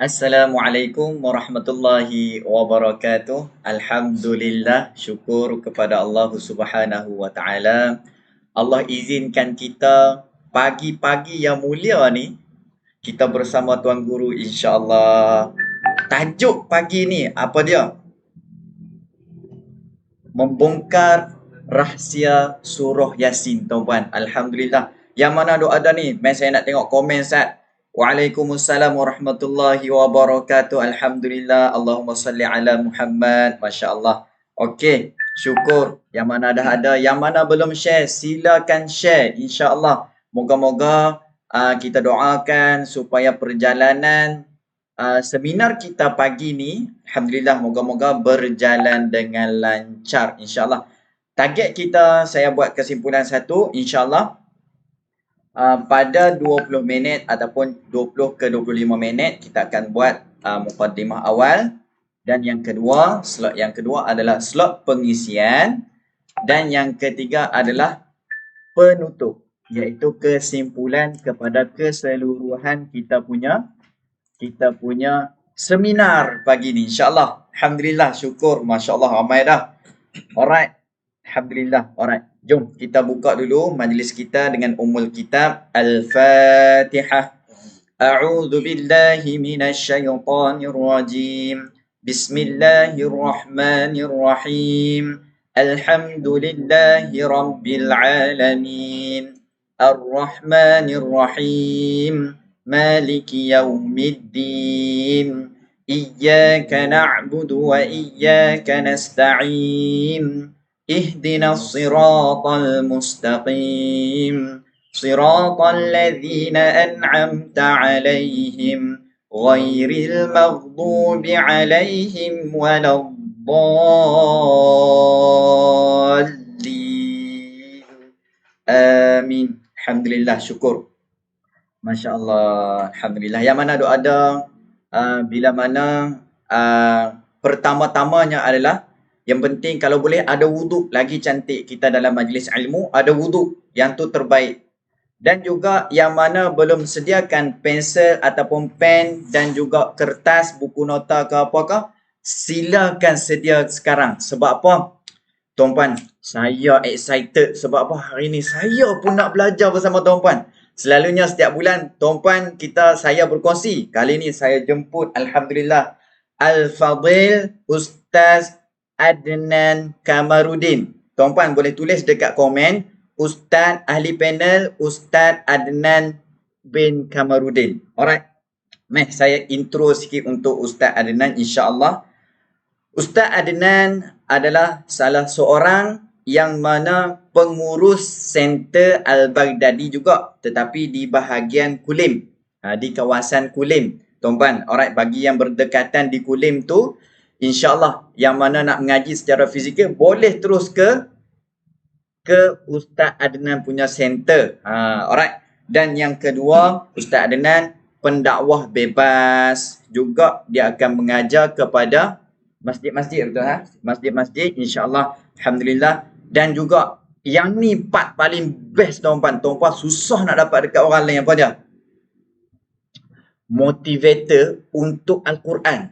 Assalamualaikum warahmatullahi wabarakatuh. Alhamdulillah, syukur kepada Allah Subhanahu wa taala. Allah izinkan kita pagi-pagi yang mulia ni kita bersama tuan guru insya-Allah. Tajuk pagi ni apa dia? Membongkar rahsia surah Yasin, tuan-puan. Alhamdulillah. Yang mana duk ada ni? Mai saya nak tengok komen Ustaz. Waalaikumsalam warahmatullahi wabarakatuh. Alhamdulillah. Allahumma salli ala Muhammad. Masya-Allah. Okey, syukur. Yang mana dah ada, yang mana belum share, silakan share insya-Allah. Moga-moga kita doakan supaya perjalanan seminar kita pagi ni, Alhamdulillah, moga-moga berjalan dengan lancar insya-Allah. Target kita, saya buat kesimpulan satu, insya-Allah pada 20 minit ataupun 20 ke 25 minit kita akan buat mukadimah awal, dan yang kedua, slot yang kedua adalah slot pengisian, dan yang ketiga adalah penutup, iaitu kesimpulan kepada keseluruhan kita punya seminar pagi ni insya-Allah. Alhamdulillah, syukur, masya-Allah, ramai dah. Alright. Alhamdulillah. Alright. Jom kita buka dulu majlis kita dengan ummul kitab Al-Fatihah. A'udzu billahi minasyaitonir rajim. Bismillahirrahmanirrahim. Alhamdulillahi rabbil alamin. Ar-Rahmanir-Rahim. مالك يوم الدين إياك نعبد وإياك نستعين اهدنا الصراط المستقيم صراط الذين أنعمت عليهم غير المغضوب عليهم ولا الضالين آمين. Alhamdulillah, syukur. Masya Allah, Alhamdulillah. Yang mana duk ada bila mana pertama-tamanya adalah yang penting kalau boleh ada wuduk, lagi cantik kita dalam majlis ilmu, ada wuduk, yang tu terbaik. Dan juga yang mana belum sediakan pensel ataupun pen dan juga kertas, buku nota ke apakah, silakan sedia sekarang. Sebab apa? Tuan-puan, saya excited sebab apa? Hari ni saya pun nak belajar bersama tuan-puan. Selalunya setiap bulan, tuan-puan, saya berkongsi. Kali ni saya jemput, Alhamdulillah, Al-Fadil Ustaz Adnan Kamarudin. Tuan-puan boleh tulis dekat komen, Ustaz ahli panel, Ustaz Adnan bin Kamarudin. Alright. Saya intro sikit untuk Ustaz Adnan, insya-Allah. Ustaz Adnan adalah salah seorang yang mana pengurus Center Al-Baghdadi juga, tetapi di bahagian Kulim, di kawasan Kulim, tuan-puan. Alright, bagi yang berdekatan di Kulim tu, insya-Allah yang mana nak mengaji secara fizikal boleh terus ke Ustaz Adnan punya center. Alright. Dan yang kedua, Ustaz Adnan pendakwah bebas juga, dia akan mengajar kepada masjid-masjid, betul ha? Masjid-masjid, insya-Allah. Alhamdulillah. Dan juga yang ni part paling best, tuan-puan. Tuan-puan susah nak dapat dekat orang lain. Apa dia? Motivator untuk Al-Quran.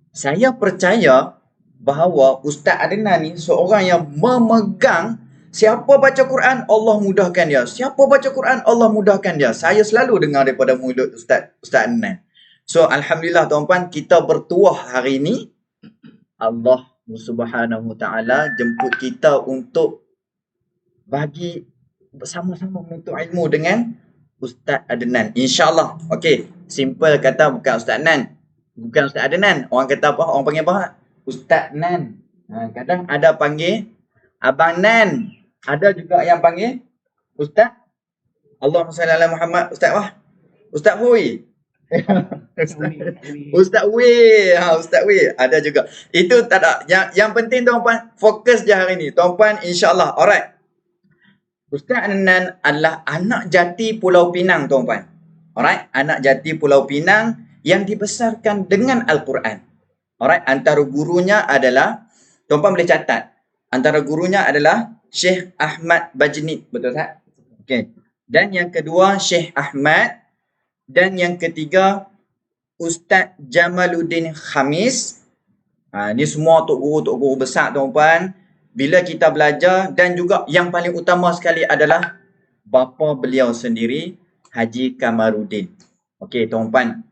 Saya percaya bahawa Ustaz Adnan ni seorang yang memegang, siapa baca Quran, Allah mudahkan dia. Siapa baca Quran, Allah mudahkan dia. Saya selalu dengar daripada mulut Ustaz Adnan. So, Alhamdulillah, tuan-puan, kita bertuah hari ni. Allah Subhanahu Ta'ala jemput kita untuk bagi bersama-sama menuntut ilmu dengan Ustaz Adnan, insya-Allah. Okey, simple kata bukan Ustaz Adnan, bukan Ustaz Adnan. Orang kata apa? Orang panggil apa? Ustaz Nan. Kadang ada panggil Abang Nan. Ada juga yang panggil Ustaz. Allahumma salli ala Muhammad. Ustaz wah. Ustaz Hui. Ustaz Wei. Ustaz Wei ada juga. Itu tak ada. Yang penting tuan-puan fokus je hari ni. Tuan-puan, insya-Allah. Alright. Ustaz Adnan adalah anak jati Pulau Pinang, tuan-puan. Alright, anak jati Pulau Pinang yang dibesarkan dengan Al-Quran. Alright, antara gurunya adalah, tuan-puan boleh catat, antara gurunya adalah Syekh Ahmad Bajnid, betul tak? Okey. Dan yang kedua Syekh Ahmad, dan yang ketiga Ustaz Jamaluddin Khamis. Ni semua tok guru besar tuan-puan. Bila kita belajar, dan juga yang paling utama sekali adalah bapa beliau sendiri, Haji Kamaruddin. Okey tuan-puan.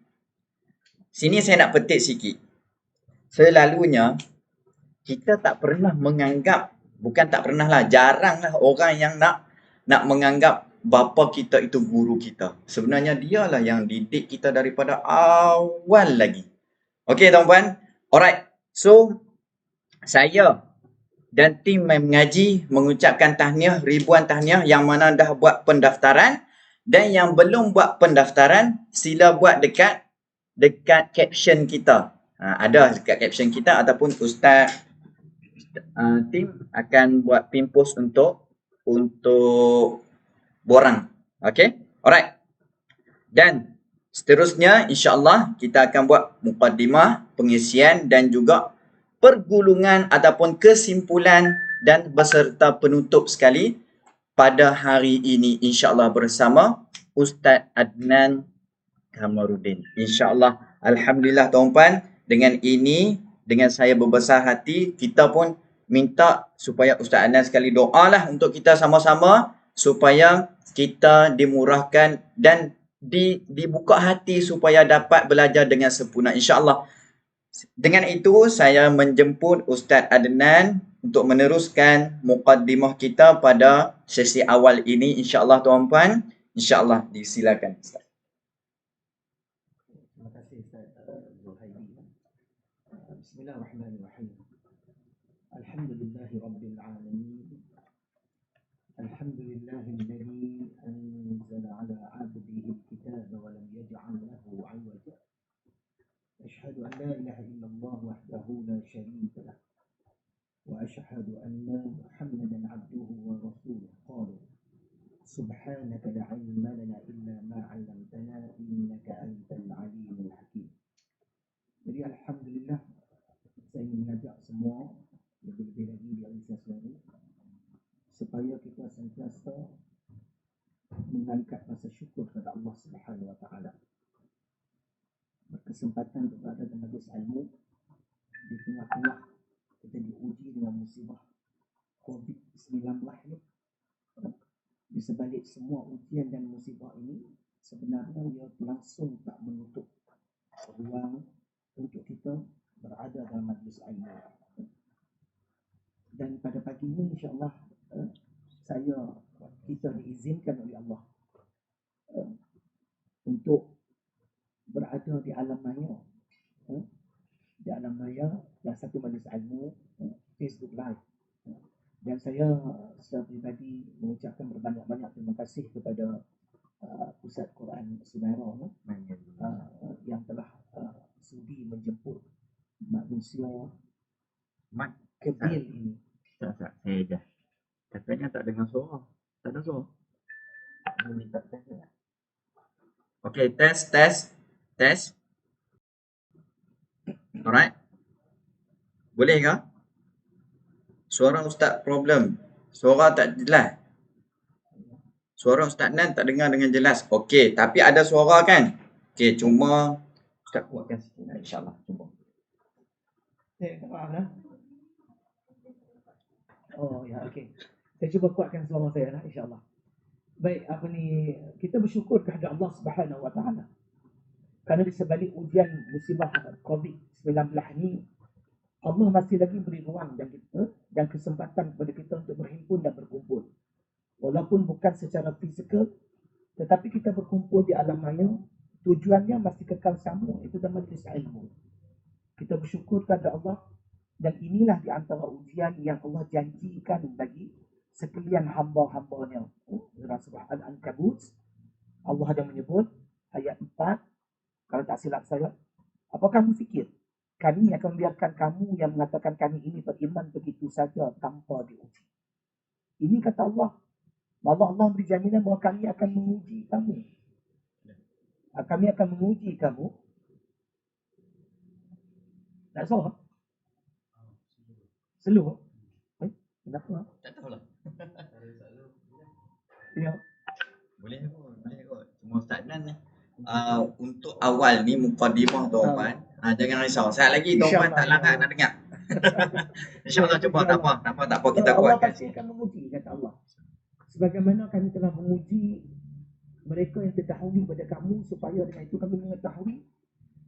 Sini saya nak petik sikit. Selalunya kita tak pernah menganggap, bukan tak pernah lah, jarang lah orang yang nak menganggap bapa kita itu guru kita. Sebenarnya dialah yang didik kita daripada awal lagi. Okey tuan-puan. Alright. So saya dan tim mengaji mengucapkan tahniah, ribuan tahniah yang mana dah buat pendaftaran, dan yang belum buat pendaftaran sila buat dekat caption kita. Ada dekat caption kita, ataupun ustaz tim akan buat pin post untuk borang. Okey? Alright. Dan seterusnya insya-Allah kita akan buat mukaddimah, pengisian dan juga pergulungan ataupun kesimpulan dan beserta penutup sekali pada hari ini insya-Allah bersama Ustaz Adnan Kamaruddin. Insya-Allah. Alhamdulillah tuan-puan, dengan ini, dengan saya berbesar hati, kita pun minta supaya Ustaz Adnan sekali doalah untuk kita sama-sama supaya kita dimurahkan dan dibuka hati supaya dapat belajar dengan sempurna insya-Allah. Dengan itu saya menjemput Ustaz Adnan untuk meneruskan mukaddimah kita pada sesi awal ini insya-Allah tuan-puan. Insya-Allah disilakan Ustaz. Terima kasih Ustaz Zuhairi. Bismillahirrahmanirrahim. Alhamdulillahi rabbil alamin. Alhamdulillahilladzi anzala ala 'abdihi al-kitaba wa lam yaj'al lahu 'iwaja. Ashhadu an la ilaha illallah wahdahu la syarika lah. Wa ashhadu anna Muhammadan 'abduhu wa rasuluh. Qala subhanaka la 'ilma lana illa ma 'allamtana innaka antal 'alimul hakim. Jadi alhamdulillah saya ingin mengajak semua, lebih-lebih lagi di Malaysia sendiri, supaya kita sentiasa mengangkat rasa syukur kepada Allah Subhanahu Wa Taala. Berkesempatan untuk berada di majlis ilmu di tengah-tengah kita diuji dengan musibah COVID-19 ni. Di sebalik semua ujian dan musibah ini, sebenarnya ia langsung tak menutup ruang untuk kita berada dalam majlis ilmu. Dan pada pagi ini insya-Allah kita diizinkan oleh Allah untuk berada di alam maya, di alam maya dan satu majlis ilmu Facebook Live. Dan saya secara pribadi mengucapkan berbanyak-banyak terima kasih kepada Pusat Quran Sumairah yang telah sudi menjemput manusia kecil ini. Tak, saya dah. Katanya tak dengar suara. Tak ada suara. Minta test. Okey, test. Alright. Boleh ke? Suara Ustaz problem. Suara tak jelas. Suara Ustaz Nan tak dengar dengan jelas. Okey, tapi ada suara kan? Okey, cuma Ustaz kuatkan sikit insya-Allah. Cuba. Maaf lah. Oh ya, okey. Saya cuba kuatkan suara saya lah insya-Allah. Baik, kita bersyukur kepada Allah Subhanahu Wa Taala. Kerana di sebalik ujian musibah COVID-19 ni, Allah masih lagi beri ruang dan kesempatan kepada kita untuk berhimpun dan berkumpul. Walaupun bukan secara fizikal, tetapi kita berkumpul di alam maya, tujuannya masih kekal sama, itu dalam majlis ilmu. Kita bersyukur kepada Allah, dan inilah di antara ujian yang Allah janjikan bagi sekalian hamba-hambanya. Dalam surah Al-Ankabut, Allah ada menyebut ayat 4, kalau tak silap saya, apakah kamu fikir kami akan membiarkan kamu yang mengatakan kami ini beriman begitu saja tanpa diuji? Ini kata Allah. Allah beri jaminan bahawa kami akan menguji kamu. Kami akan menguji kamu. Tak salah? Seluruh? Kenapa? Tak tahulah. Ya. Boleh kot. Cuma Ustaz Nan untuk awal ni mukadimah Tuan Puan. Jangan risau. Saat lagi Tuan Puan InsyaAllah, tak langat insyaAllah. nak dengar. InsyaAllah Ya, cuba tak apa, tak apa, tak apa kita Allah kuatkan pasti sikit. akan memuji, kata Allah. Sebagaimana kami telah memuji mereka yang terdahulu pada kamu, supaya dengan itu kami mengetahui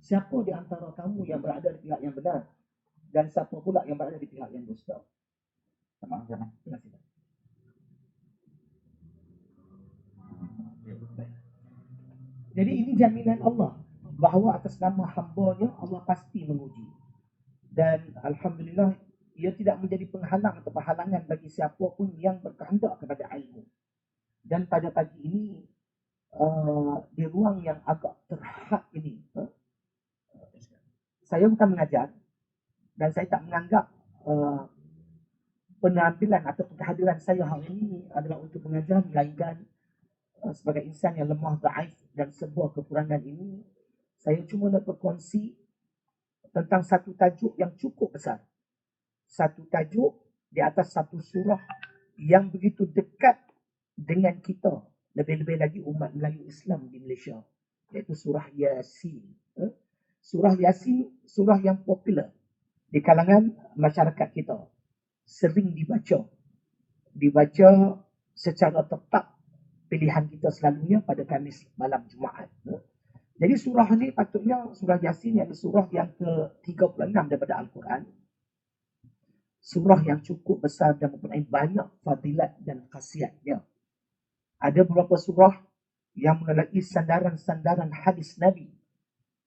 siapa di antara kamu yang berada di pihak yang benar dan siapa pula yang berada di pihak yang dusta. Terima kasih. Jadi ini jaminan Allah bahawa atas nama hamba-Nya Allah pasti menguji. Dan alhamdulillah ia tidak menjadi penghalang atau halangan bagi siapa pun yang berkehendak kepada ilmu. Dan pada pagi ini di ruang yang agak terhad ini, saya bukan mengajar dan saya tak menganggap penampilan atau kehadiran saya hari ini adalah untuk mengajar, melainkan sebagai insan yang lemah, dhaif dan sebuah kekurangan ini, saya cuma nak berkongsi tentang satu tajuk yang cukup besar. Satu tajuk di atas satu surah yang begitu dekat dengan kita, lebih-lebih lagi umat Melayu Islam di Malaysia, iaitu surah Yasin. Surah Yasin, surah yang popular di kalangan masyarakat kita. Sering dibaca secara tetap pilihan kita selalunya pada Khamis malam Jumaat. Jadi surah ni patutnya, surah Yasin yang surah yang ke-36 daripada Al-Quran. Surah yang cukup besar dan mempunyai banyak fadilat dan khasiatnya. Ada beberapa surah yang melalui sandaran-sandaran hadis Nabi.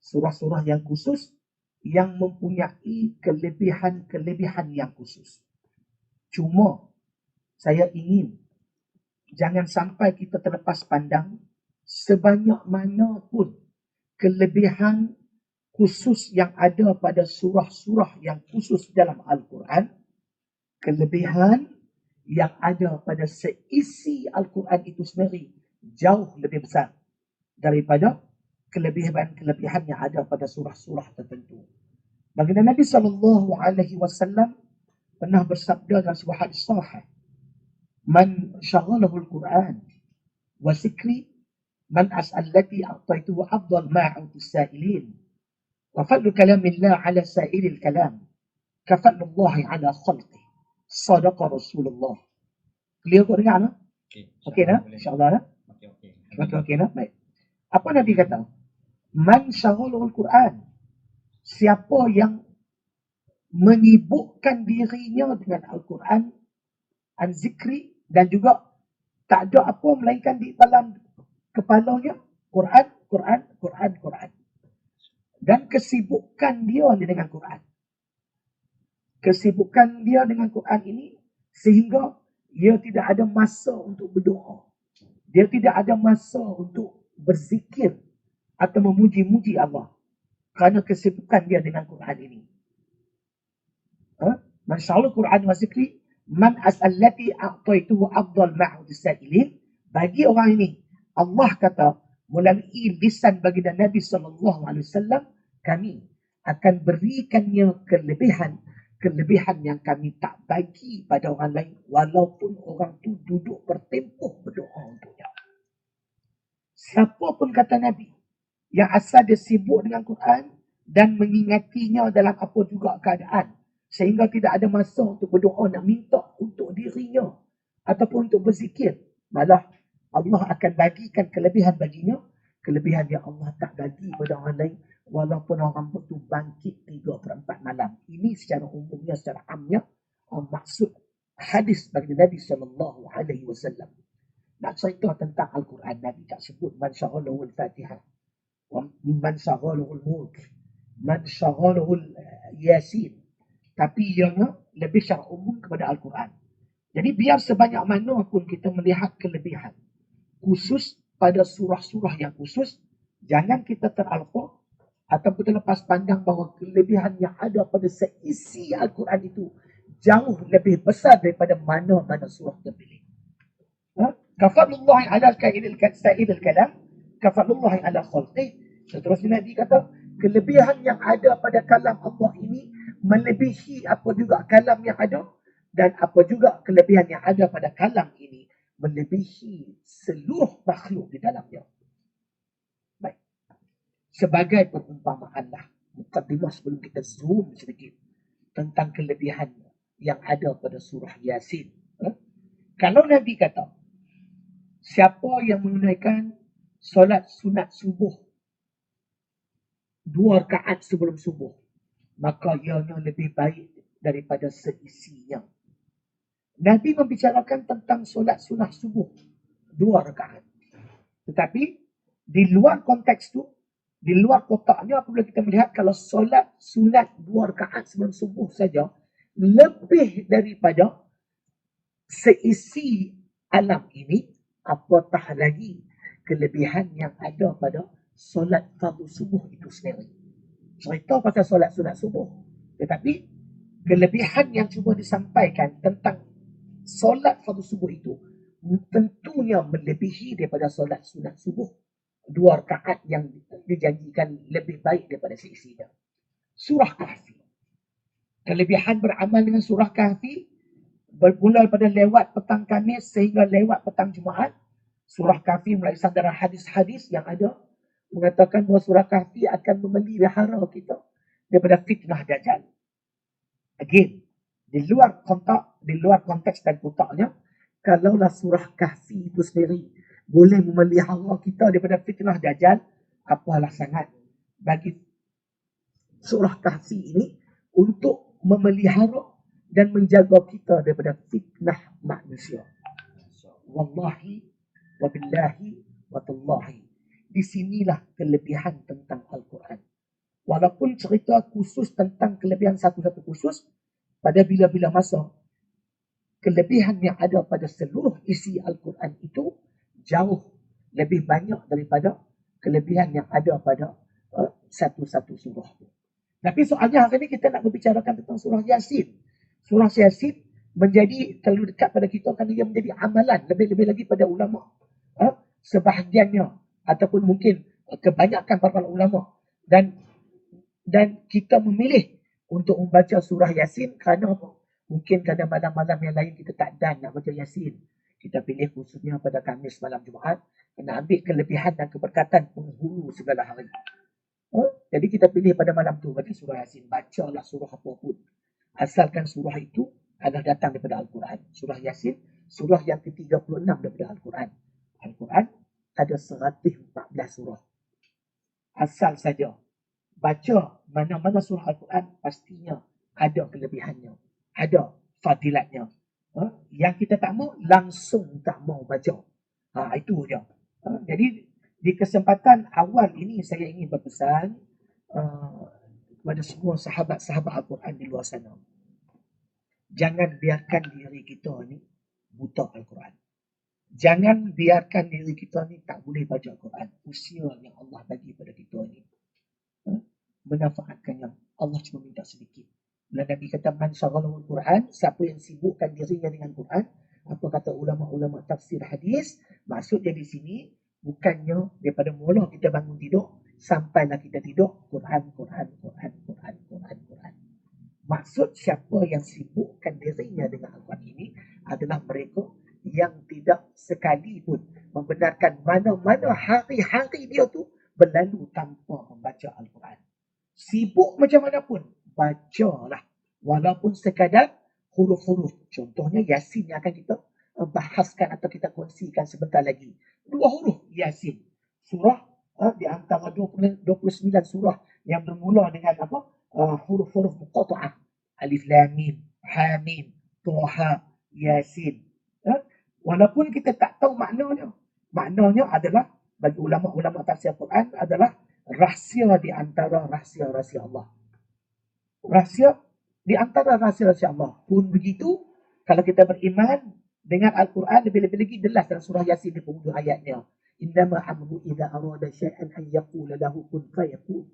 Surah-surah yang khusus yang mempunyai kelebihan-kelebihan yang khusus. Cuma saya ingin jangan sampai kita terlepas pandang sebanyak mana pun kelebihan khusus yang ada pada surah-surah yang khusus dalam Al-Quran, kelebihan yang ada pada seisi Al-Quran itu sendiri jauh lebih besar daripada kelebihan-kelebihan yang ada pada surah-surah tertentu. Baginda Nabi SAW pernah bersabda dalam sebuah hadis sahih, "Man syaghalahu al-Quran wa zikri man as'allati a'taituhu afdal ma 'uti as-sa'ilin wa fadlu kalamillah 'ala sa'ilil kalam ka fadlullahi 'ala khalqih." Sadaqa Rasulullah. Clear kau dengar tak? Okey dah? InsyaAllah dah? Okey dah? Baik. Apa Nabi kata? Man syaghalahu al-Quran. Siapa yang menyibukkan dirinya dengan Al-Quran, an zikri, dan juga tak ada apa melainkan di dalam kepalanya Quran, Quran, Quran, Quran. Dan kesibukan dia dengan Quran. Kesibukan dia dengan Quran ini sehingga dia tidak ada masa untuk berdoa. Dia tidak ada masa untuk berzikir atau memuji-muji Allah kerana kesibukan dia dengan Quran ini. Man sya'ala Quran wa zikri man as'allati a'taituhu afdal ma'ud as-sa'ilin. Bagi orang ini Allah kata melalui lisan baginda Nabi SAW, kami akan berikannya kelebihan yang kami tak bagi pada orang lain, walaupun orang tu duduk bertempuh berdoa untuknya. Siapa pun kata Nabi yang asal dia sibuk dengan Quran dan mengingatinya dalam apa juga keadaan, sehingga tidak ada masa untuk berdoa nak minta untuk dirinya ataupun untuk berzikir, malah Allah akan bagikan kelebihan baginya, kelebihan yang Allah tak bagi pada orang lain, walaupun orang itu bangkit 3/4 malam. Ini secara umumnya, secara amnya maksud hadis bagi Nabi SAW. Nak cerita tentang Al-Quran, Nabi tak sebut man syaghalahu al-Fatihah, man syaghalahu al-Mulk, man syaghalahu al-Yasin, tapi ianya lebih secara umum kepada Al-Quran. Jadi biar sebanyak mana pun kita melihat kelebihan khusus pada surah-surah yang khusus, jangan kita teralpa ataupun terlepas pandang bahawa kelebihan yang ada pada seisi Al-Quran itu jauh lebih besar daripada mana-mana surah terpilih. Kafadlullahi ala sa'ilil kalam, kafadlullahi ala khalqih. Seterusnya Nabi kata, kelebihan yang ada pada kalam Allah ini melebihi apa juga kalam yang ada, dan apa juga kelebihan yang ada pada kalam ini melebihi seluruh makhluk di dalamnya. Baik. Sebagai perumpamaan lah, mukadimah sebelum kita zoom sedikit tentang kelebihan yang ada pada surah Yasin. Kalau Nabi kata, siapa yang menunaikan solat sunat subuh 2 rakaat sebelum subuh, maka ianya lebih baik daripada seisinya. Nabi membicarakan tentang solat sunat subuh 2 rakaat. Tetapi di luar konteks tu, di luar kotaknya, apabila kita melihat kalau solat sunat 2 rakaat sebelum subuh saja lebih daripada seisi alam ini, apatah lagi kelebihan yang ada pada solat fardu subuh itu sendiri. Cerita pasal solat sunat subuh, tetapi kelebihan yang cuba disampaikan tentang solat fardu subuh itu tentunya melebihi daripada solat sunat subuh 2 rakaat yang dijanjikan lebih baik daripada seisinya. Surah Kahfi. Kelebihan beramal dengan surah Kahfi bermula pada lewat petang Khamis sehingga lewat petang Jumaat. Surah Kahfi mulai sandara hadis-hadis yang ada mengatakan bahawa surah Kahfi akan memelihara kita daripada fitnah Dajjal. Again, di luar konteks dan kotaknya, kalaulah surah Kahfi itu sendiri boleh memelihara kita daripada fitnah Dajjal, apalah sangat bagi surah Kahfi ini untuk memelihara dan menjaga kita daripada fitnah manusia. Wallahi, wabillahi, watallahi. Di sinilah kelebihan tentang Al-Quran. Walaupun cerita khusus tentang kelebihan satu-satu khusus, pada bila-bila masa, kelebihan yang ada pada seluruh isi Al-Quran itu jauh lebih banyak daripada kelebihan yang ada pada satu-satu surah. Tapi soalnya hari ini kita nak membicarakan tentang surah Yasin. Surah Yasin menjadi terlalu dekat pada kita kerana ia menjadi amalan lebih-lebih lagi pada ulama. Sebahagiannya ataupun mungkin kebanyakan para ulama dan kita memilih untuk membaca surah Yasin kerana apa? Mungkin kerana malam-malam yang lain kita tak dan nak baca Yasin. Kita pilih khususnya pada Khamis malam Jumaat nak ambil kelebihan dan keberkatan penghulu segala hari. Jadi kita pilih pada malam tu baca surah Yasin. Bacalah surah apapun, asalkan surah itu adalah datang daripada Al-Quran. Surah Yasin, surah yang ke-36 daripada Al-Quran. Al-Quran ada 114 surah. Asal saja baca mana-mana surah Al-Quran, pastinya ada kelebihannya, ada fadilatnya. Yang kita tak mau, langsung tak mau baca. Itu je. Jadi di kesempatan awal ini saya ingin berpesan kepada semua sahabat-sahabat Al-Quran di luar sana. Jangan biarkan diri kita ni buta Al-Quran. Jangan biarkan diri kita ni tak boleh baca Al-Quran. Usia yang Allah bagi pada kita ni, menafaatkan yang Allah cuma minta sedikit. Bila Nabi kata man syaghalahu Al-Quran, siapa yang sibukkan dirinya dengan Quran, apa kata ulama-ulama tafsir hadis, maksudnya di sini bukannya daripada mula kita bangun tidur sampailah kita tidur Quran. Maksud siapa yang sibukkan dirinya dengan Al-Quran ini adalah mereka yang tidak sekalipun membenarkan mana-mana hari-hari dia tu berlalu tanpa membaca Al-Quran. Sibuk macam mana pun, bacalah. Walaupun sekadar huruf-huruf. Contohnya Yasin yang akan kita bahaskan atau kita kongsikan sebentar lagi. 2 huruf Yasin. Surah di antara 29 surah yang bermula dengan apa? Huruf-huruf muqatta'ah. Alif Lam Mim, Ha Mim, Taha, Yasin. Walaupun kita tak tahu maknanya adalah bagi ulama-ulama tafsir Quran adalah rahsia di antara rahsia-rahsia Allah. Rahsia di antara rahsia-rahsia Allah. Pun begitu, kalau kita beriman dengan Al-Quran, lebih-lebih lagi jelas dalam surah Yasin di penghujung ayatnya. Innama amru idza arada syai'an an yaqula lahu kun fayakun.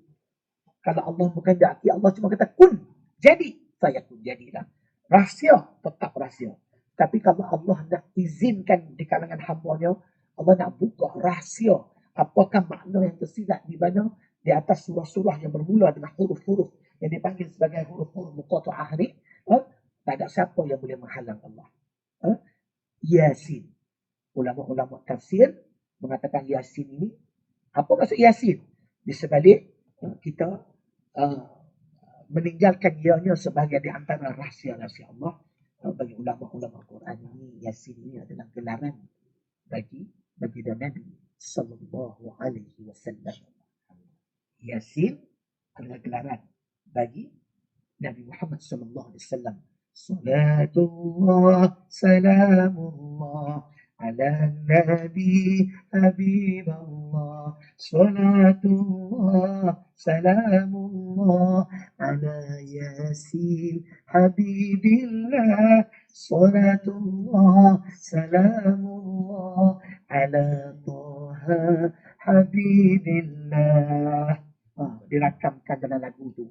Kalau Allah berkehendaki, Allah cuma kata kun, jadi, fayakun, jadilah. Rahsia, tetap rahsia. Tapi kalau Allah nak izinkan di kalangan hamba-Nya, Allah nak buka rahsia, apakah makna yang tersirat di mana di atas surah-surah yang bermula dengan huruf-huruf yang dipanggil sebagai huruf-huruf muqatta'ah ni, tak ada siapa yang boleh menghalang Allah. Yasin. Ulama-ulama tafsir mengatakan Yasin ini, apa maksud Yasin? Di sebalik kita uh, meninggalkan ianya sebagai di antara rahsia-rahsia Allah. Bagi ulama-ulama Quran ini, Yasin ini adalah gelaran bagi Nabi sallallahu alaihi wasallam. Yasin adalah gelaran bagi Nabi Muhammad sallallahu alaihi wasallam. Salatullah salamullah ala nabi habiballah. Salatullah salamullah ala yasin habibillah. Salatullah salamullah ala taha habibillah. Dirakamkan dalam lagu tu.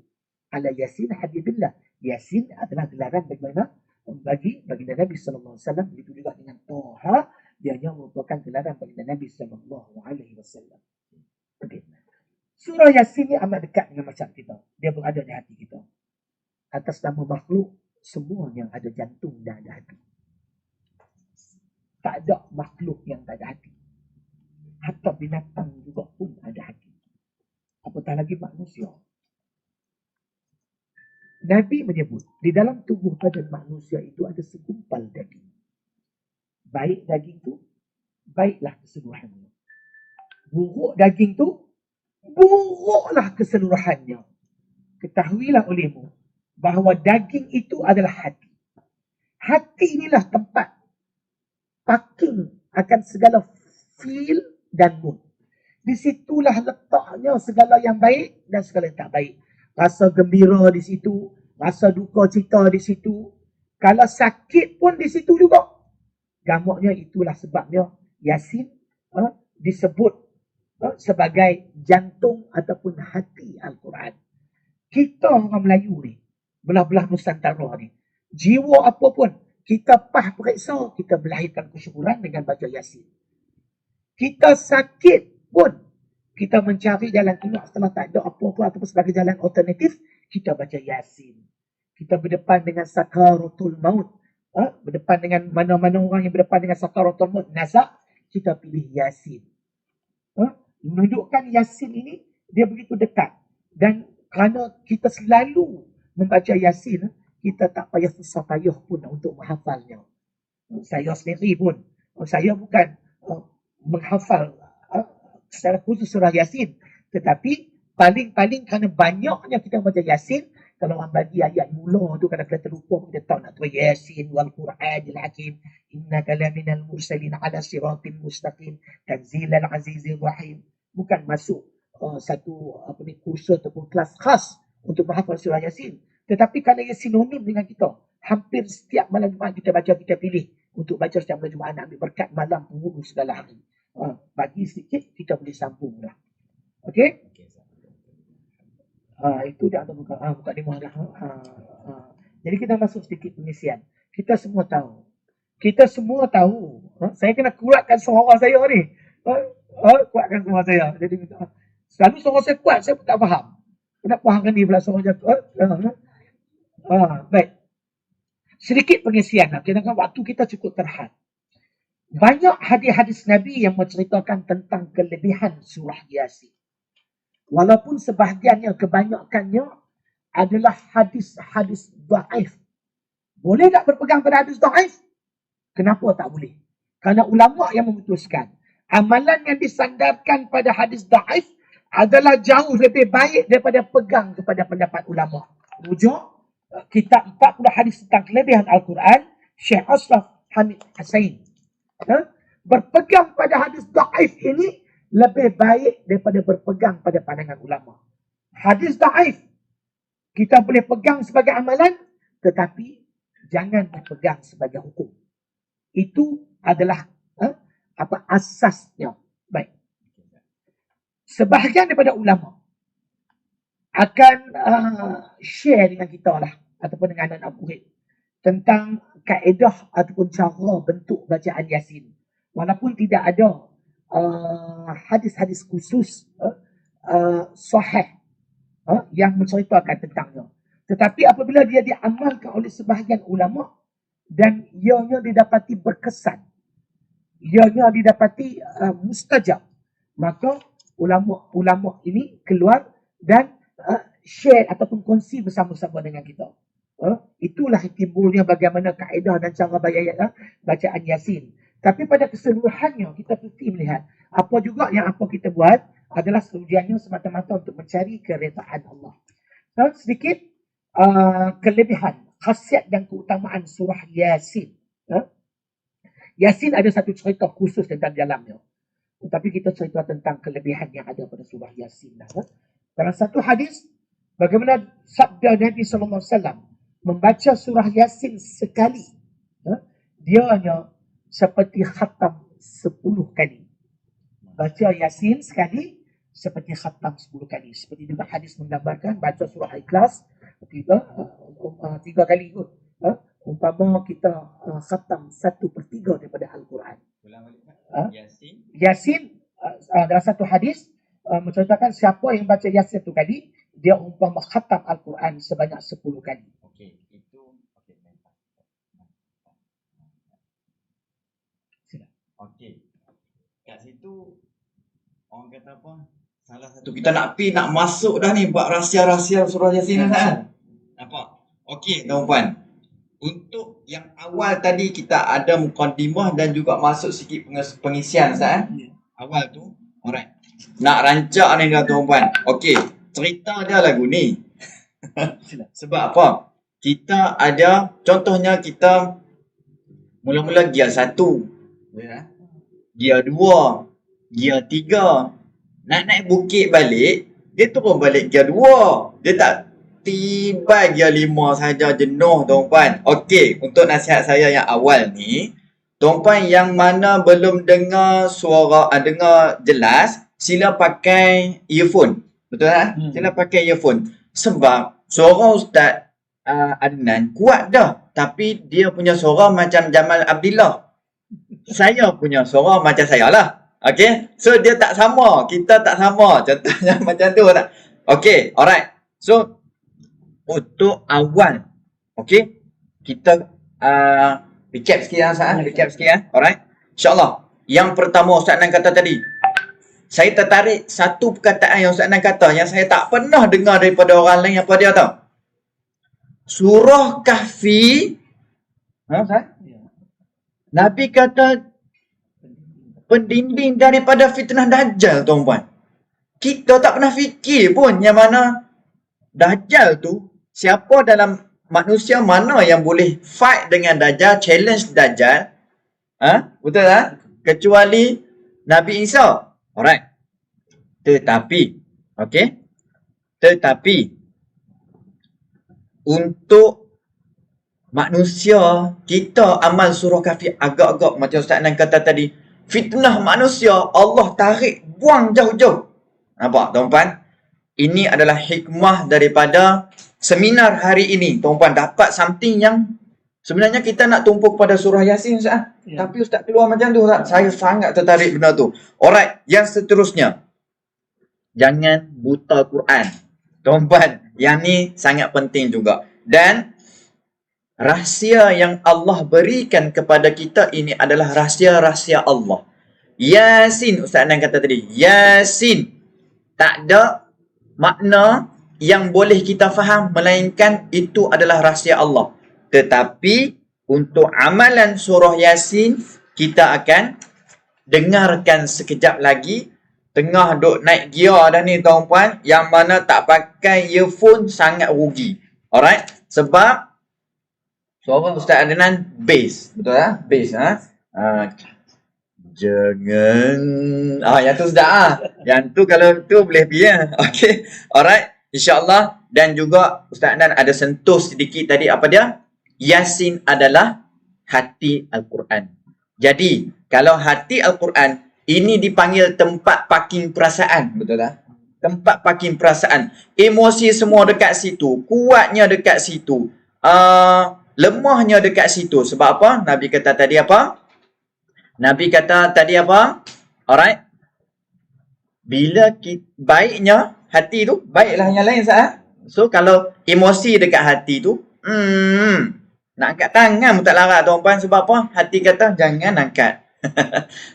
Ala Yasin Habibillah. Yasin adalah gelaran bagaimana bagi Nabi sallallahu alaihi wasallam. Begitu juga dengan Toha, dia merupakan gelaran bagi Nabi sallallahu alaihi wasallam. Okey. Surah Yasin ni amat dekat dengan macam kita. Dia berada di hati kita. Atas nama makhluk semua yang ada jantung dan ada hati. Tak ada makhluk yang tak ada hati. Hatta binatang juga pun ada hati. Apatah lagi manusia. Nabi menyebut, di dalam tubuh badan manusia itu ada segumpal daging. Baik daging tu, baiklah keseluruhannya. Buruk daging tu, buruklah keseluruhannya. Ketahuilah olehmu, bahawa daging itu adalah hati. Hati inilah tempat parking akan segala feel dan mood. Di situlah letaknya segala yang baik dan segala yang tak baik. Rasa gembira di situ, rasa duka cita di situ. Kalau sakit pun di situ juga. Gamaknya itulah sebabnya Yasin disebut sebagai jantung ataupun hati Al-Quran. Kita orang Melayu ni, belah-belah Nusantara ni, jiwa apa pun, kita pah periksa, kita melahirkan kesyukuran dengan baca Yasin. Kita sakit pun, kita mencari jalan keluar setelah tak ada apa-apa ataupun sebagai jalan alternatif, kita baca Yasin. Kita berdepan dengan sakaratul maut. Berdepan dengan mana-mana orang yang berdepan dengan sakaratul maut, nazak, kita pilih Yasin. Menunjukkan Yasin ini, dia begitu dekat. Dan kerana kita selalu membaca Yasin, kita tak payah susah payah pun untuk menghafalnya. Saya sendiri pun, saya bukan menghafal secara khusus surah Yasin. Tetapi paling-paling kerana banyaknya kita baca Yasin, kalau orang bagi ayat mula tu kadang-kadang terlupa, kita tahu nak tu Yasin wal Quranil Hakim, innaka laminal mursalin ala siratin mustaqim, tanzilal azizir rahim. Bukan masuk satu kursus ataupun kelas khas untuk menghafal surah Yasin. Tetapi kerana ia sinonim dengan kita, hampir setiap malam Jumaat kita baca, kita pilih untuk baca setiap malam Jumaat, nak ambil berkat malam penghulu segala hari. Bagi sedikit, kita boleh sambung dah. Okey? Itu dia akan buka di muhadah. Jadi kita masuk sedikit pengisian. Kita semua tahu. Saya kena kuatkan suara saya ni. Kuatkan suara saya. Jadi selalu suara saya kuat, saya pun tak faham. Kenapa hang ni pula suara saya kuat? Baik. Sedikit pengisian. Kira-kira waktu kita cukup terhad. Banyak hadis-hadis Nabi yang menceritakan tentang kelebihan surah Yasin. Walaupun sebahagiannya, kebanyakannya adalah hadis-hadis dhaif. Boleh tak berpegang pada hadis dhaif? Kenapa tak boleh? Kerana ulama yang memutuskan amalan yang disandarkan pada hadis dhaif adalah jauh lebih baik daripada pegang kepada pendapat ulama. Rujuk kitab 40 hadis tentang kelebihan Al-Quran, Syekh Ashraf Hamid Hussain. Berpegang pada hadis dhaif ini lebih baik daripada berpegang pada pandangan ulama. Hadis dhaif kita boleh pegang sebagai amalan, tetapi jangan berpegang sebagai hukum. Itu adalah asasnya. Baik. Sebahagian daripada ulama akan share dengan kita lah, ataupun dengan anak-anak murid, tentang kaedah ataupun cara bentuk bacaan Yasin. Walaupun tidak ada hadis-hadis khusus sahih yang menceritakan tentangnya. Tetapi apabila dia diamalkan oleh sebahagian ulama dan ianya didapati berkesan, ianya didapati mustajab, maka ulama ini keluar dan share ataupun kongsi bersama-sama dengan kita. Itulah timbulnya bagaimana kaedah dan cara bacaan Yasin. Tapi pada keseluruhannya kita mesti melihat apa juga yang kita buat adalah tujuannya semata-mata untuk mencari keredaan Allah. Dan sedikit kelebihan, khasiat dan keutamaan surah Yasin. Yasin ada satu cerita khusus tentang dalamnya. Tetapi kita cerita tentang kelebihan yang ada pada surah Yasin. Dalam satu hadis, bagaimana sabda Nabi SAW membaca surah Yasin sekali, dia hanya seperti khatam 10 kali. Baca Yasin sekali seperti khatam 10 kali. Seperti juga hadis menggambarkan baca surah Ikhlas tiga kali ikut. Umpama kita khatam 1/3 daripada Al-Quran. Yasin dalam satu hadis menceritakan siapa yang baca Yasin 1 kali, dia umpama khatam Al-Quran sebanyak 10 kali. Okey, itu okey. Sila. Okey. Kat situ orang kata apa? Salah satu kita nak masuk dah ni buat rahsia-rahsia surah Yasin kan. Nampak? Okey, tuan-puan. Untuk yang awal tadi kita ada mukadimah dan juga masuk sikit pengisian Ustaz. Awal tu, alright. Nak rancak ni dah tuan-puan. Okey, cerita dia lagu ni. Sebab apa? Kita ada, contohnya kita mula-mula gear 1, gear 2, gear 3. Nak naik bukit balik, dia turun balik gear 2. Dia tak tiba gear 5 saja, jenuh tuan-puan. Okey, untuk nasihat saya yang awal ni, tuan-puan yang mana belum dengar suara, dengar jelas, sila pakai earphone. Betul tak? Sila pakai earphone. Sebab suara Ustaz Adnan kuat dah, tapi dia punya suara macam Jamal Abdillah. Saya punya suara macam saya lah. Okay, so dia tak sama, kita tak sama. Contohnya macam tu tak? Okay, alright. So untuk awal, okay, kita recap sikit alright. InsyaAllah. Yang pertama Ustaz Adnan kata tadi, saya tertarik satu perkataan yang Ustaz Adnan kata yang saya tak pernah dengar daripada orang lain. Apa dia tahu? Surah Kahfi, Nabi kata pendinding daripada fitnah Dajjal, tuan-puan. Kita tak pernah fikir pun yang mana Dajjal tu, siapa dalam manusia mana yang boleh fight dengan Dajjal, challenge Dajjal. Betul tak? Kecuali Nabi Isa. Alright. Tetapi, okay? Tetapi, untuk manusia, kita amal surah Kahfi agak-agak macam Ustaz Nan kata tadi, fitnah manusia, Allah tarik, buang jauh-jauh. Nampak tuan-puan? Ini adalah hikmah daripada seminar hari ini. Tuan-puan dapat something yang sebenarnya kita nak tumpu pada surah Yasin Ustaz. Tapi Ustaz keluar macam tu Ustaz. Saya sangat tertarik benda tu. Alright, yang seterusnya. Jangan buta Quran. Tuan-puan, yang ni sangat penting juga. Dan rahsia yang Allah berikan kepada kita ini adalah rahsia-rahsia Allah. Yasin, Ustaz Nan kata tadi, Yasin. Tak ada makna yang boleh kita faham melainkan itu adalah rahsia Allah. Tetapi untuk amalan surah Yasin, kita akan dengarkan sekejap lagi. Tengah duk naik gear dah ni tuan-puan, yang mana tak pakai earphone sangat rugi. Alright? Sebab suara Ustaz Adnan bass. Betul tak? Bass. Jangan. Yang tu sudah. Yang tu kalau tu boleh pergi. Okay. Alright. InsyaAllah. Dan juga Ustaz Adnan ada sentuh sedikit tadi. Apa dia? Yasin adalah hati Al-Quran. Jadi, kalau hati Al-Quran, ini dipanggil tempat parking perasaan. Betul tak? Tempat parking perasaan. Emosi semua dekat situ. Kuatnya dekat situ. Lemahnya dekat situ. Sebab apa? Nabi kata tadi apa? Nabi kata tadi apa? Alright. Bila baiknya hati tu, baiklah yang lain saat. So kalau emosi dekat hati tu, nak angkat tangan pun tak larat tuan-puan. Sebab apa? Hati kata jangan angkat.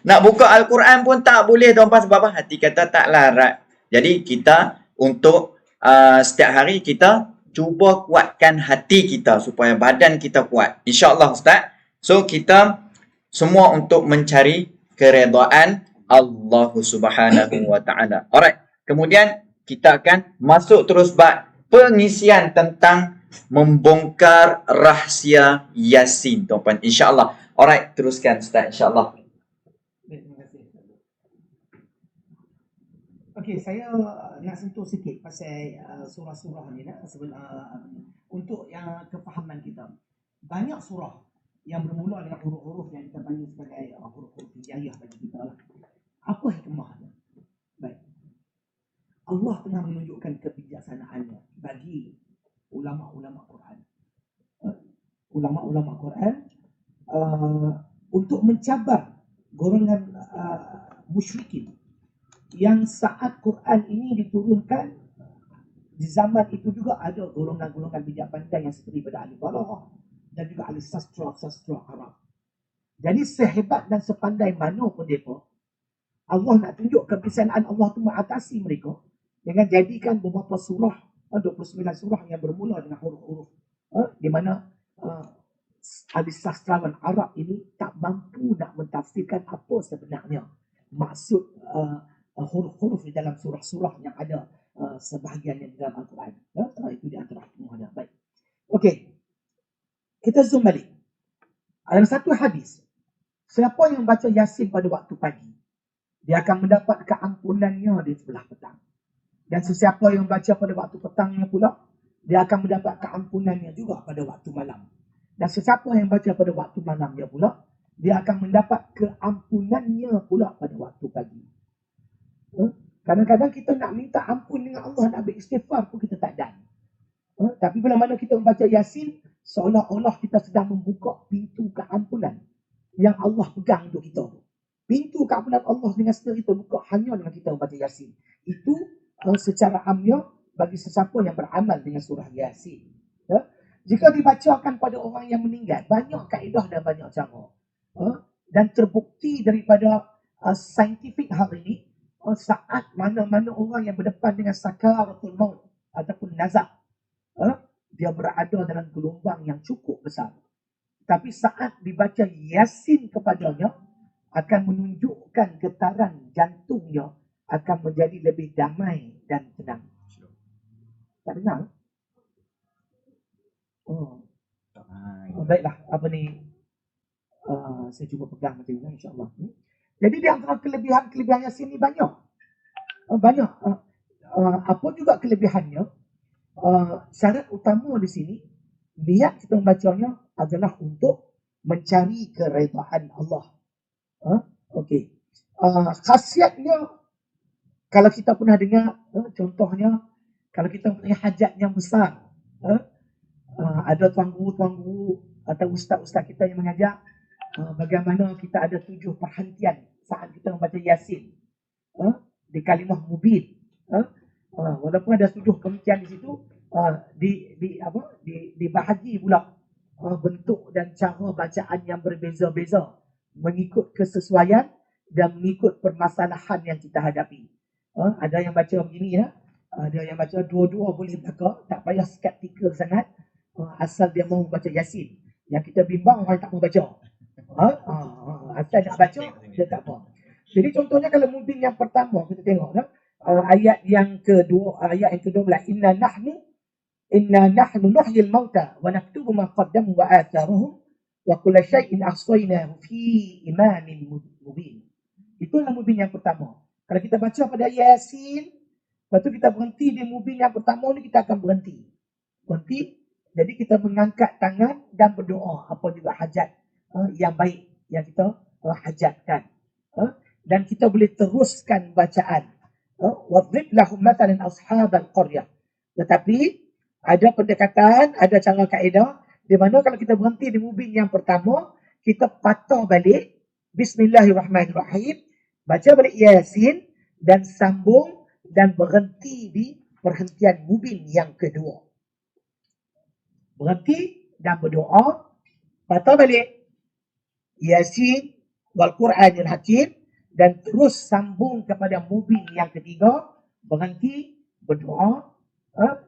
Nak buka Al-Quran pun tak boleh tuan-puan sebab apa? Hati kata tak larat. Jadi kita untuk setiap hari kita cuba kuatkan hati kita supaya badan kita kuat. InsyaAllah Ustaz. So kita semua untuk mencari keredaan Allah Subhanahu wa taala. Alright. Kemudian kita akan masuk terus bab pengisian tentang membongkar rahsia Yasin tuan-puan. InsyaAllah. Alright, teruskan Ustaz insyaAllah. Baik, terima kasih. Okey, saya nak sentuh sikit pasal surah-surah ni nak untuk yang kefahaman kita. Banyak surah yang bermula dengan huruf-huruf yang kita panggil sebagai huruf-huruf hijaiyah bagi kita lah. Apa hikmahnya? Baik. Allah tengah menunjukkan kebijaksanaannya bagi ulama-ulama Quran. Ulama-ulama Quran untuk mencabar golongan musyrikin yang saat Quran ini diturunkan di zaman itu juga ada golongan-golongan bijak pandai yang seperti pada ahli balaghah dan juga ahli sastra Arab. Jadi sehebat dan sepandai mana pun mereka, Allah nak tunjuk kebijaksanaan Allah tu mengatasi mereka dengan jadikan beberapa surah, 29 surah yang bermula dengan huruf-huruf di mana ahli sastrawan Arab ini tak mampu nak mentafsirkan apa sebenarnya maksud huruf-huruf di dalam surah-surah yang ada sebahagian yang di dalam Al-Quran. Itu di antara hikmah ada. Baik. Okey. Kita zoom balik. Ada satu hadis. Siapa yang baca Yasin pada waktu pagi, dia akan mendapat keampunannya di sebelah petang. Dan sesiapa yang baca pada waktu petangnya pula, dia akan mendapat keampunannya juga pada waktu malam. Dan sesiapa yang baca pada waktu malamnya pula, dia akan mendapat keampunannya pula pada waktu pagi. Kadang-kadang kita nak minta ampun dengan Allah, nak beristighfar pun kita tak dan. Tapi bila mana kita membaca Yasin, seolah-olah kita sedang membuka pintu keampunan yang Allah pegang untuk kita. Pintu keampunan Allah dengan sendiri terbuka hanya dengan kita membaca Yasin. Itu secara amnya bagi sesiapa yang beramal dengan surah Yasin. Jika dibacakan pada orang yang meninggal, banyak kaedah dan banyak cara. Dan terbukti daripada saintifik hari ini, saat mana-mana orang yang berdepan dengan sakaratul maut ataupun nazak, dia berada dalam gelombang yang cukup besar. Tapi saat dibaca Yasin kepadanya, akan menunjukkan getaran jantungnya akan menjadi lebih damai dan tenang. Tak dengar? Baiklah, apa ni? Saya cuba pegang macam ini, insyaAllah. Jadi di antara kelebihan Yasin ni banyak. Banyak. Apa juga kelebihannya? Syarat utama di sini, niat kita membacanya adalah untuk mencari keredaan Allah. Okey. Khasiatnya, kalau kita pernah dengar, contohnya, kalau kita punya hajat yang besar, ada tuan guru atau ustaz-ustaz kita yang mengajar bagaimana kita ada 7 perhentian saat kita membaca Yasin di kalimah mubin. Walaupun ada 7 perhentian di situ, dibahagi pula bentuk dan cara bacaan yang berbeza-beza mengikut kesesuaian dan mengikut permasalahan yang kita hadapi. Ada yang baca begini, ada yang baca dua-dua boleh belaka, tak payah skeptikal sangat, asal dia mau baca Yasin. Yang kita bimbang orang tak mau baca. Asal nak baca, dia tak apa. Jadi contohnya kalau mubin yang pertama kita tengok ayat yang ke-12, inna nahnu nuhyil mauta wa naktubu ma qaddamu wa atharuhum wa kulla syai'in ahsaynahu fi imamin mubin. Itulah mubin yang pertama. Kalau kita baca pada Yasin, lepas tu kita berhenti di mubin yang pertama ni, kita akan berhenti. Jadi kita mengangkat tangan dan berdoa apa juga hajat yang baik yang kita hajatkan. Dan kita boleh teruskan bacaan. Wadrib lahum mathalan ashabal qaryah. Tetapi ada pendekatan, ada cara kaedah di mana kalau kita berhenti di mubin yang pertama, kita patah balik Bismillahirrahmanirrahim, baca balik Yasin dan sambung dan berhenti di perhentian mubin yang kedua. Berhenti dan berdoa, patah balik Yasin wal Qur'anil Hakim, dan terus sambung kepada mubin yang ketiga, berhenti, berdoa,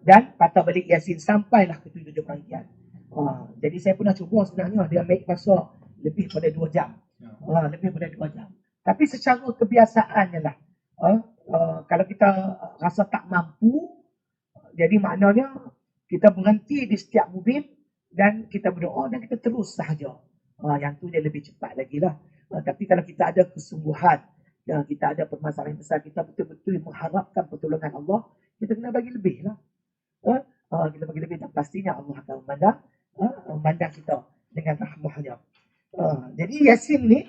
dan patah balik Yasin sampailah ke 7 perhentian. Jadi saya pernah cuba sebenarnya, dia ambil masa lebih pada 2 jam. Lebih pada 2 jam. Tapi secara kebiasaannya lah, kalau kita rasa tak mampu, jadi maknanya kita berhenti di setiap mubin dan kita berdoa dan kita terus sahaja. Yang tu dia lebih cepat lagi lah. Tapi kalau kita ada kesungguhan, kita ada permasalahan besar, kita betul-betul mengharapkan pertolongan Allah, kita kena bagi lebih lah. Kita bagi lebih, dan pastinya Allah akan memandang kita dengan rahmahnya. Jadi Yasin ni,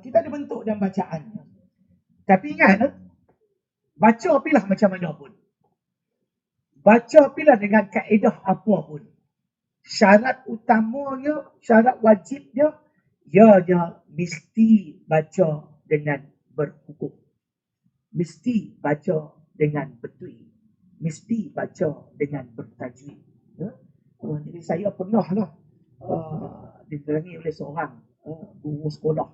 kita ada bentuk dan bacaannya. Tapi ingat, baca pilah macam mana pun. Baca pilah dengan kaedah apa pun. Syarat utamanya, syarat wajibnya, ianya mesti baca dengan berhukum. Mesti baca dengan betul. Mesti baca dengan bertajwid. Jadi saya pernah lah diterangi oleh seorang guru sekolah,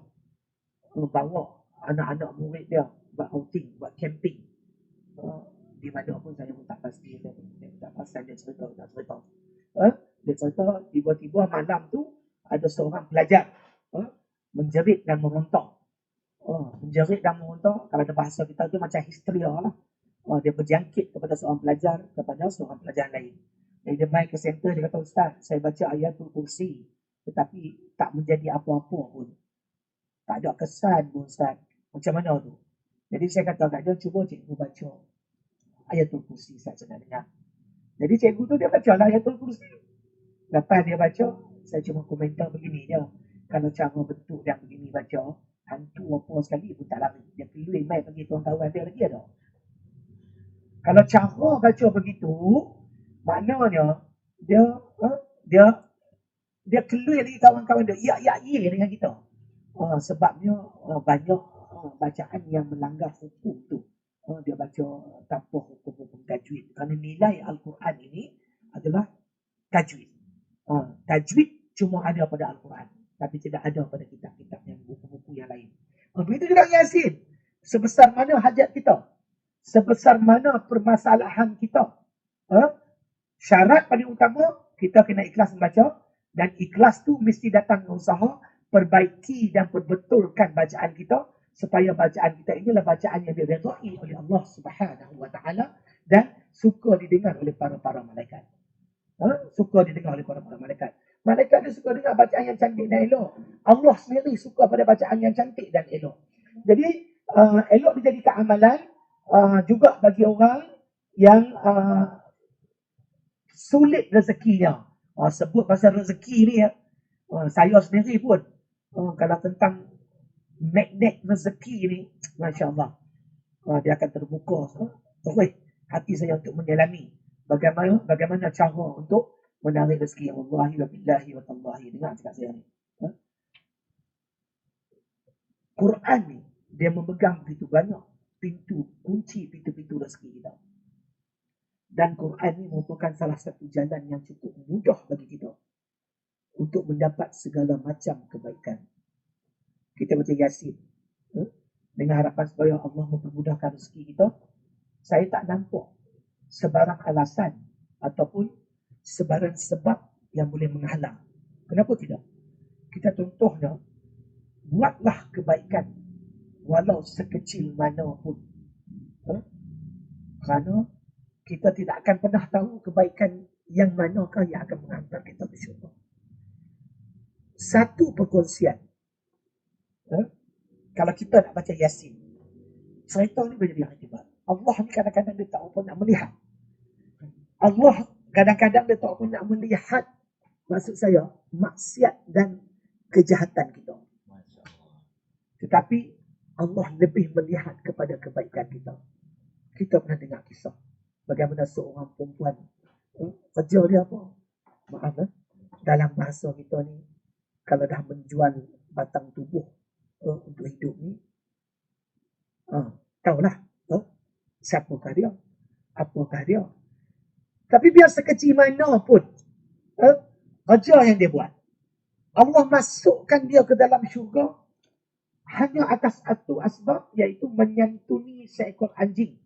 bawa anak-anak murid dia buat outing, buat camping. Di mana pun saya pun tak pasti, dia tak pasal dia cerita. Dia cerita tiba-tiba malam tu ada seorang pelajar menjerit dan meronta. Menjerit dan meronta, kalau ada bahasa kita tu macam histeria lah. Dia berjangkit kepada seorang pelajar, kepada seorang pelajar lain. Jadi dia main ke center, dia kata, Ustaz, saya baca ayatul kursi, tetapi tak menjadi apa-apa pun. Tak ada kesan pun, Ustaz. Macam mana tu? Jadi saya kata kat dia, cuba cikgu baca ayatul kursi, Ustaz, saya nak dengar. Jadi cikgu tu dia baca lah ayatul kursi. Lepas dia baca, saya cuma komentar begini je. Kalau cara bentuk dia begini baca, hantu apa sekali pun tak lari. Dia pilih main pergi kawan-kawan dia lagi ada. Kalau cara baca begitu, maknanya dia keluar lagi kawan-kawan dia, ya dengan kita. Sebabnya banyak bacaan yang melanggar hukum tu. Dia baca tanpa hukum-hukum tajwid. Kerana nilai Al-Quran ini adalah tajwid. Tajwid cuma ada pada Al-Quran, tapi tidak ada pada kitab-kitab yang buku-buku yang lain. Begitu juga Yasin. Sebesar mana hajat kita, sebesar mana permasalahan kita, syarat paling utama kita kena ikhlas membaca, dan ikhlas tu mesti datang dengan usaha perbaiki dan perbetulkan bacaan kita, supaya bacaan kita inilah bacaan yang diredai oleh Allah Subhanahu Wa Taala dan suka didengar oleh para malaikat. Suka didengar oleh para malaikat. Malaikat dia suka dengar bacaan yang cantik dan elok. Allah sendiri suka pada bacaan yang cantik dan elok. Jadi elok dijadikan amalan juga bagi orang yang sulit rezekinya. Sebut pasal rezeki ni, saya sendiri pun kalau tentang magnet rezeki ni, Masya Allah, dia akan terbuka terus hati saya untuk menyelami bagaimana cara untuk menarik rezeki. Wallahi wa billahi wa tallahi, dengar cakap saya ni. Quran ni dia memegang begitu banyak kunci pintu-pintu rezeki kita. Dan Quran ni merupakan salah satu jalan yang cukup mudah bagi kita untuk mendapat segala macam kebaikan. Kita baca Yasin dengan harapan supaya Allah mempermudahkan rezeki kita. Saya tak nampak sebarang alasan ataupun sebarang sebab yang boleh menghalang. Kenapa tidak? Kita contohnya, buatlah kebaikan walau sekecil mana pun. Kerana kita tidak akan pernah tahu kebaikan yang manakah yang akan menghantar kita ke syurga. Satu perkongsian, kalau kita nak baca Yasin, cerita ni boleh jadi akibat. Allah ni kadang-kadang dia tak apa nak melihat. Allah kadang-kadang dia tak apa nak melihat, maksud saya, maksiat dan kejahatan kita. Tetapi Allah lebih melihat kepada kebaikan kita. Kita pernah dengar kisah bagaimana seorang perempuan, kerja dia apa? Maaf, dalam bahasa kita ni, kalau dah menjual batang tubuh untuk hidup ni, tahulah siapakah dia, apakah dia. Tapi biar sekecil mana pun kerja yang dia buat, Allah masukkan dia ke dalam syurga hanya atas satu asbab, iaitu menyantuni seekor anjing.